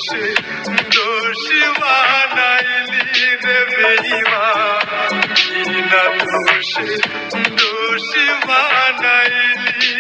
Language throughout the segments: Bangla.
দোষে দোষী বানাইলি রে বেঈমান, বিনা দোষে দোষী বানাইলি।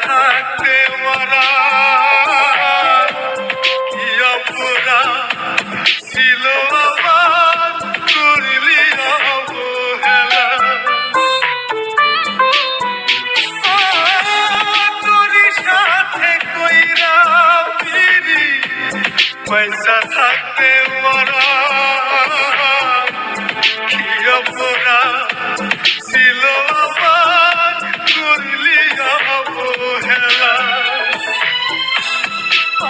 থাকতে মারা কি অপরাধ ছিল আমার, করলি অবহেলা। তোর সাথে কইরা বিড়ি পয়সা থাকতে মারা কি অপরাধ ছিল আমার, করলি অবহেলা।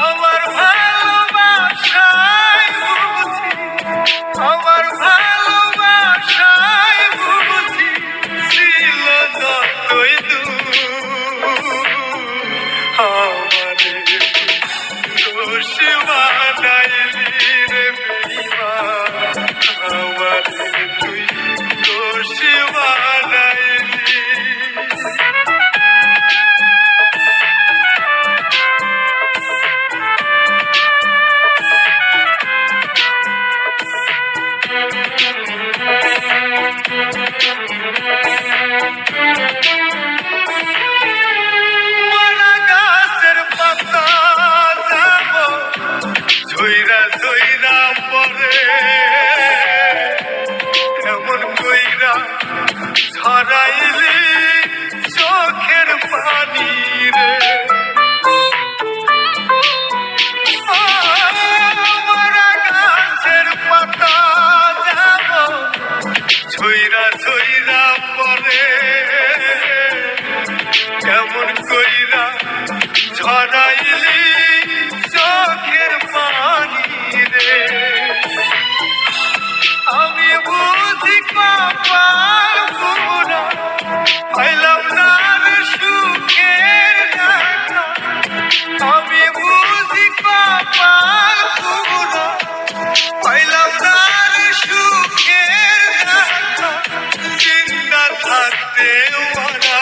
আমার ভালোবাসায় বুঝি, আমার ভালোবাসায় বুঝি ছিল যতই দূর, আমারে দোষ বানাইলি রে বেঈমান, আমারে তুই দোষ বানাইলি। মারা গাছের পাতা যাব ঝইরা ঝইরা পরে, এমন কইরা ঝরাইলি চোখের পানি রে। মারা গাছের পাতা যাব ঝইরা ঝইরা পরে, কেমন কইরা ঝরাইলি চোখের পানি রে। আমি বুঝি কপাল পুরা পাইলাম না রে সুখের দেখা, আমি বুঝি কপাল পুরা পাইলাম না রে সুখের দেখা, জিন্দা থাকতে মারা